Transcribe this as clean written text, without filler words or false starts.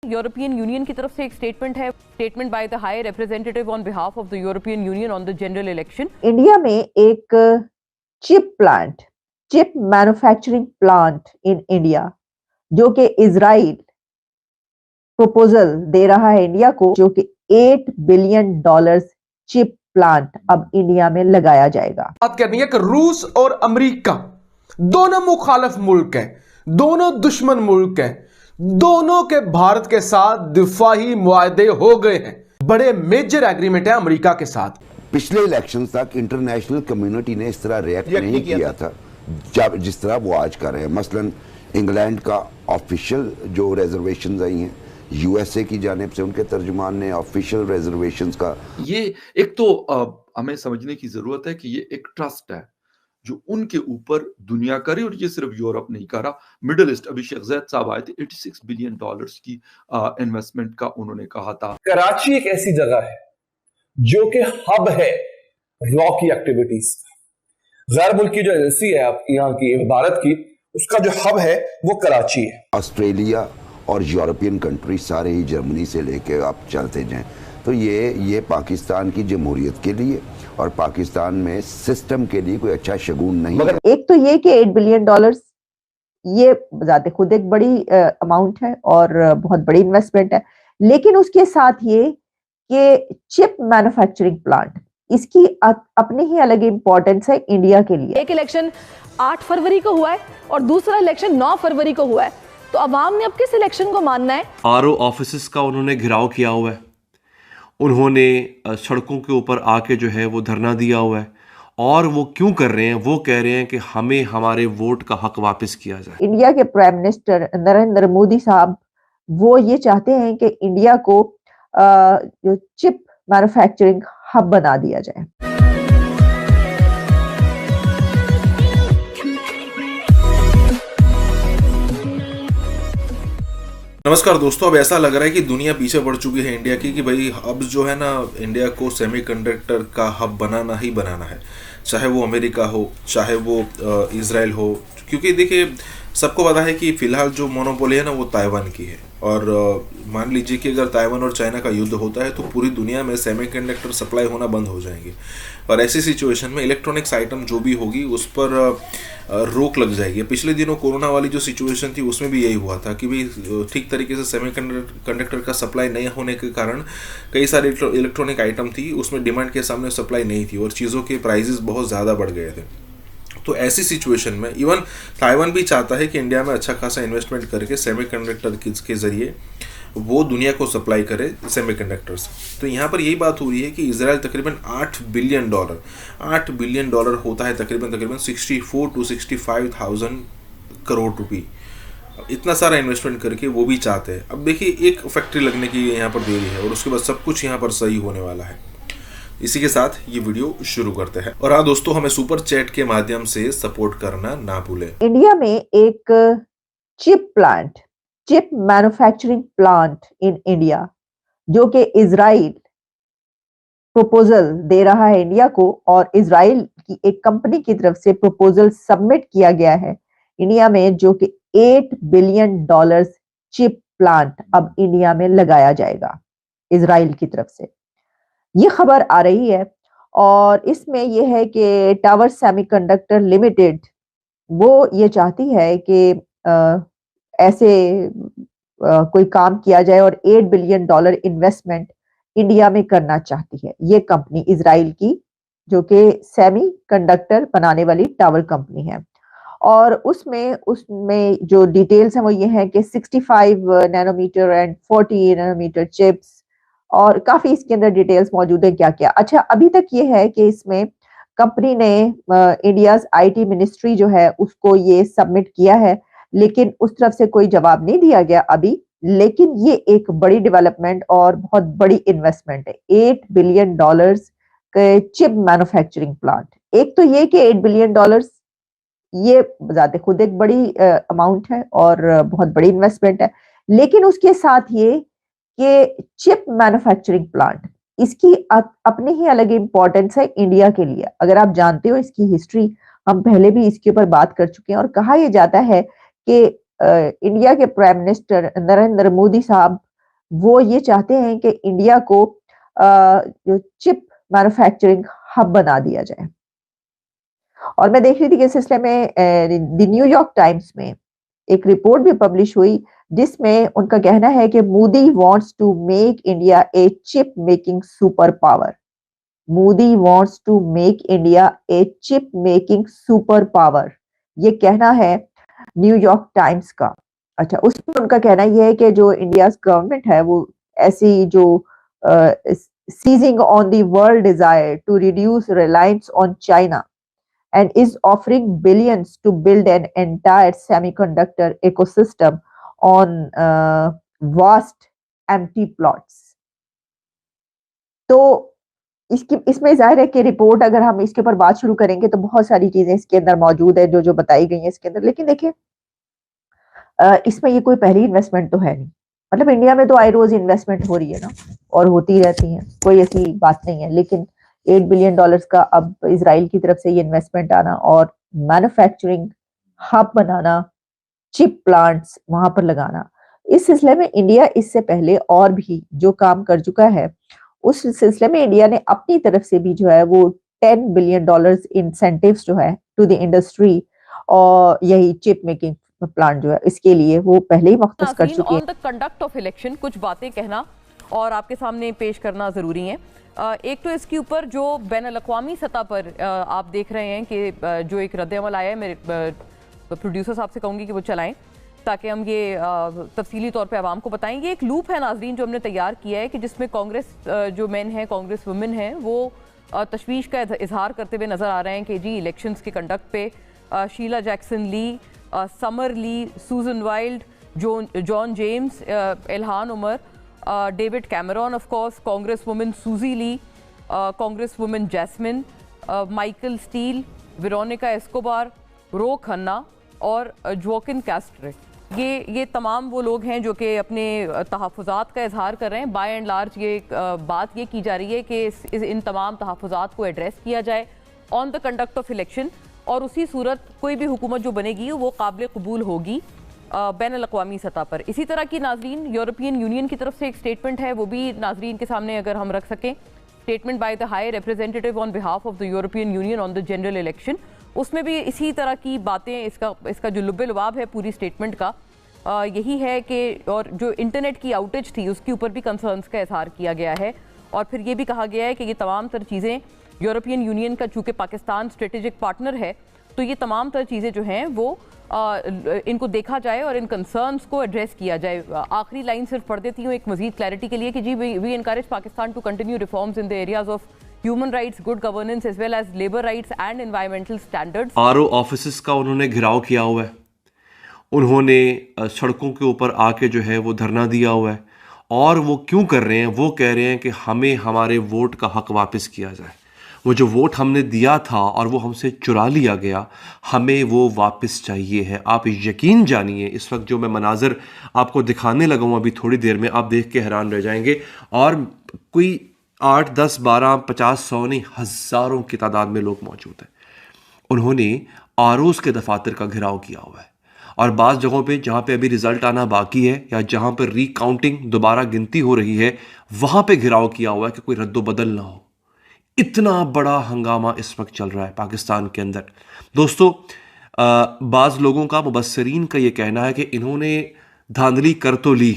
European union की तरफ से एक स्टेटमेंट है, statement by the high representative on behalf of the European union on the general election. India में एक chip manufacturing plant in India, जो कि इजराइल प्रपोजल दे रहा है इंडिया को, जो कि $8 बिलियन चिप प्लांट अब इंडिया में लगाया जाएगा। बात करनी है कि रूस और अमेरिका दोनों मुखालिफ मुल्क हैं, दोनों दुश्मन मुल्क हैं, दोनों के भारत के साथ दिफाही मुआहदे हो गए हैं, बड़े मेजर एग्रीमेंट है अमेरिका के साथ। पिछले इलेक्शंस तक इंटरनेशनल कम्युनिटी ने इस तरह रिएक्ट नहीं किया था जब जिस तरह वो आज कर रहे हैं। मसलन इंग्लैंड का ऑफिशियल जो रिजर्वेशंस आई हैं, यूएसए की जानिब से उनके तर्जुमान ने ऑफिशियल रिजर्वेशंस का, ये एक तो हमें समझने की जरूरत है कि ये एक ट्रस्ट है जो उनके ऊपर दुनिया करे, और ये सिर्फ यूरोप नहीं कर रहा, मिडिल ईस्ट। अभी शेख ज़ैद साहब आए थे, $86 बिलियन की इन्वेस्टमेंट का उन्होंने कहा था। कराची एक ऐसी जगह है जो कि हब है रॉ की एक्टिविटीज का। गैर मुल्की जो एजेंसी है यहाँ की भारत की, उसका जो हब है वो कराची है। ऑस्ट्रेलिया और यूरोपियन कंट्री सारे ही, जर्मनी से लेके आप चलते जाएं, तो ये पाकिस्तान की जमहूरियत के लिए और पाकिस्तान में सिस्टम के लिए कोई अच्छा शगुन नहीं है। एक तो ये कि $8 बिलियन ये जाते खुद एक बड़ी अमाउंट है और बहुत बड़ी इन्वेस्टमेंट है, लेकिन उसके साथ ये कि चिप मैन्युफैक्चरिंग प्लांट, इसकी अपनी ही अलग इंपॉर्टेंस है इंडिया के लिए। एक इलेक्शन 8 फरवरी को हुआ है और दूसरा इलेक्शन 9 फरवरी को हुआ है, तो अवाम ने अब किस इलेक्शन को मानना है? आरओ ऑफिसेस का उन्होंने घिराव किया हुआ है, उन्होंने सड़कों के ऊपर आके जो है वो धरना दिया हुआ है, और वो क्यों कर रहे हैं? वो कह रहे हैं कि हमें हमारे वोट का हक वापस किया जाए। इंडिया के प्राइम मिनिस्टर नरेंद्र मोदी साहब वो ये चाहते हैं कि इंडिया को जो चिप मैन्युफैक्चरिंग हब बना दिया जाए। नमस्कार दोस्तों, अब ऐसा लग रहा है कि दुनिया पीछे पड़ चुकी है इंडिया की, कि भाई अब जो है ना, इंडिया को सेमीकंडक्टर का हब बनाना ही बनाना है, चाहे वो अमेरिका हो, चाहे वो इजराइल हो। क्योंकि देखिए, सबको पता है कि फिलहाल जो मोनोपोली है ना वो ताइवान की है, और मान लीजिए कि अगर ताइवान और चाइना का युद्ध होता है तो पूरी दुनिया में सेमीकंडक्टर सप्लाई होना बंद हो जाएंगे, और ऐसी सिचुएशन में इलेक्ट्रॉनिक्स आइटम जो भी होगी उस पर रोक लग जाएगी। पिछले दिनों कोरोना वाली जो सिचुएशन थी उसमें भी यही हुआ था कि भाई ठीक तरीके से सेमीकंडक्टर का सप्लाई नहीं होने के कारण कई सारी इलेक्ट्रॉनिक आइटम थी, उसमें डिमांड के सामने सप्लाई नहीं थी और चीज़ों के प्राइजेस बहुत ज़्यादा बढ़ गए थे। तो ऐसी सिचुएशन में इवन ताइवान भी चाहता है कि इंडिया में अच्छा खासा इन्वेस्टमेंट करके सेमीकंडक्टर के ज़रिए वो दुनिया को सप्लाई करे सेमीकंडक्टर्स। तो यहाँ पर यही बात हो रही है कि इजराइल तकरीबन $8 बिलियन होता है, तकरीबन 64 to 65,000 करोड़ रुपए, इतना सारा इन्वेस्टमेंट करके वो भी चाहते हैं। अब देखिए, एक फैक्ट्री लगने की यहाँ पर देरी है और उसके बाद सब कुछ यहाँ पर सही होने वाला है। इसी के साथ ये वीडियो शुरू करते हैं, और हाँ दोस्तों, हमें सुपर चैट के माध्यम से सपोर्ट करना ना भूलें। इंडिया में एक chip manufacturing plant in India, जो कि इजराइल प्रपोजल दे रहा है इंडिया को, और इजराइल की एक कंपनी की तरफ से प्रपोजल सबमिट किया गया है इंडिया में, जो कि $8 बिलियन चिप प्लांट अब इंडिया में लगाया जाएगा इजराइल की तरफ से। ये खबर आ रही है, और इसमें यह है कि टावर सेमीकंडक्टर लिमिटेड वो ये चाहती है कि ऐसे कोई काम किया जाए और $8 बिलियन इन्वेस्टमेंट इंडिया में करना चाहती है ये कंपनी इजराइल की, जो कि सेमीकंडक्टर बनाने वाली टावर कंपनी है। और उसमें जो डिटेल्स हैं वो ये हैं कि 65 नैनोमीटर एंड 40 नैनोमीटर चिप्स, और काफी इसके अंदर डिटेल्स मौजूद है क्या क्या। अच्छा, अभी तक ये है कि इसमें कंपनी ने इंडियाज आईटी मिनिस्ट्री जो है उसको ये सबमिट किया है, लेकिन उस तरफ से कोई जवाब नहीं दिया गया अभी। लेकिन ये एक बड़ी डेवलपमेंट और बहुत बड़ी इन्वेस्टमेंट है, $8 बिलियन के चिप मैन्युफैक्चरिंग प्लांट। एक तो ये कि $8 बिलियन ये जाते खुद एक बड़ी अमाउंट है और बहुत बड़ी इन्वेस्टमेंट है, लेकिन उसके साथ ये कि चिप मैन्युफैक्चरिंग प्लांट, इसकी अपनी ही अलग इंपॉर्टेंस है इंडिया के लिए। अगर आप जानते हो इसकी हिस्ट्री, हम पहले भी इसके ऊपर बात कर चुके हैं, और कहा यह जाता है कि इंडिया के प्राइम मिनिस्टर नरेंद्र मोदी साहब वो ये चाहते हैं कि इंडिया को जो चिप मैन्युफैक्चरिंग हब बना दिया जाए। और मैं देख रही थी कि इस सिलसिले में द न्यूयॉर्क टाइम्स में एक रिपोर्ट भी पब्लिश हुई जिसमें उनका कहना है कि Modi wants to make India a chip making super power. Modi wants to make India a chip making super power, ये कहना है न्यूयॉर्क टाइम्स का। अच्छा, उसमें उनका कहना यह है कि जो इंडिया गवर्नमेंट है वो ऐसी जो seizing on the world desire to reduce reliance on China and is offering billions to build an entire semiconductor ecosystem on vast empty plots। तो इसमें जाहिर है कि रिपोर्ट अगर हम इसके ऊपर बात शुरू करेंगे तो बहुत सारी चीजें इसके अंदर मौजूद है जो बताई गई हैं इसके अंदर। लेकिन देखिए, इसमें ये कोई पहली इन्वेस्टमेंट तो है नहीं। मतलब इंडिया में तो आए रोज इन्वेस्टमेंट हो रही है ना, और होती रहती है, कोई ऐसी बात नहीं है। लेकिन $8 बिलियन का अब इजराइल की तरफ से ये इन्वेस्टमेंट आना और मैन्युफैक्चरिंग हब बनाना, चिप प्लांट्स वहां पर लगाना, इस सिलसिले में इंडिया इससे पहले और भी जो काम कर चुका है, उस सिलसिले में इंडिया ने अपनी तरफ से भी जो है वो $10 बिलियन इंसेंटिव्स जो है टू द इंडस्ट्री, और यही चिप मेकिंग प्लांट जो है इसके लिए वो पहले ही मख्तस कर चुके हैं। On the conduct of election कुछ बातें कहना और आपके सामने पेश करना ज़रूरी है। एक तो इसके ऊपर जो बैनुल-अक़वामी सतह पर आप देख रहे हैं कि जो एक रद्द-ए-अमल आया है, मेरे प्रोड्यूसर साहब से कहूँगी कि वो चलाएं ताकि हम ये तफसीली तौर पे आवाम को बताएं। ये एक लूप है नाजरीन जो हमने तैयार किया है कि जिसमें कांग्रेस जो मेन है, कांग्रेस वुमेन हैं, वो तशवीश का इजहार करते हुए नज़र आ रहे हैं कि जी इलेक्शंस के कंडक्ट पे Sheila Jackson Lee, Summer Lee, Susan Wild, John James, Ilhan Omar, David Cameron of course, congresswomen Suzy Lee, congresswomen Jasmine, Michael Steel, Veronica Escobar, Ro Khanna और जोकिन कैस्ट्रे, ये तमाम वो लोग हैं जो कि अपने तहफ़्फ़ुज़ात का इजहार कर रहे हैं। बाय एंड लार्ज ये बात ये की जा रही है कि इन तमाम तहफ़्फ़ुज़ात को एड्रेस किया जाए on the conduct of election, और उसी सूरत कोई भी हुकूमत जो बनेगी वो काबिल कबूल होगी बैनुल-अक़वामी सतह पर। इसी तरह की नाजरीन यूरोपियन यूनियन की तरफ से एक स्टेटमेंट है, वो भी नाजरीन के सामने अगर हम रख सकें। Statement by the high representative on behalf of the European union on the general election, उसमें भी इसी तरह की बातें, इसका जो लुब्बे-लुबाब है पूरी स्टेटमेंट का यही है कि, और जो इंटरनेट की आउटेज थी उसके ऊपर भी कंसर्न्स का इजहार किया गया है, और फिर ये भी कहा गया है कि ये तमाम तर चीज़ें यूरोपियन यूनियन का चूँकि पाकिस्तान स्ट्रेटेजिक पार्टनर है, तो ये तमाम तर चीज़ें जो हैं वो इनको देखा जाए और इन कंसर्न्स को एड्रेस किया जाए। आखिरी लाइन सिर्फ पढ़ देती हूँ एक मजीद क्लैरिटी के लिए कि जी we encourage Pakistan to continue reforms in the areas of human rights, good governance as well as labour rights and environmental standards. RO offices का उन्होंने घिराव किया हुआ है, उन्होंने सड़कों के ऊपर आके जो है वो धरना दिया हुआ है, और वो क्यों कर रहे हैं? वो कह रहे हैं कि हमें हमारे वोट का हक वापस किया जाए। वो जो वोट हमने दिया था और वो हमसे चुरा लिया गया, हमें वो वापस चाहिए है। आप यकीन जानिए इस वक्त जो मैं मनाजर आपको दिखाने लगा हूँ अभी थोड़ी देर में, आप देख के हैरान रह जाएंगे। और कोई 8, 10, 12, 50, 100 नहीं, हज़ारों की तादाद में लोग मौजूद हैं। उन्होंने आरोज़ के दफातर का घिराव किया हुआ है, और बाज़ जगहों पे जहाँ पे अभी रिज़ल्ट आना बाकी है या जहाँ पर रिकाउंटिंग दोबारा गिनती हो रही है, वहाँ पे घिराव किया हुआ है कि कोई रद्दोबदल ना हो। इतना बड़ा हंगामा इस वक्त चल रहा है पाकिस्तान के अंदर। दोस्तों, बाज़ लोगों का, मुबस्सरीन का ये कहना है कि इन्होंने धांधली कर तो ली,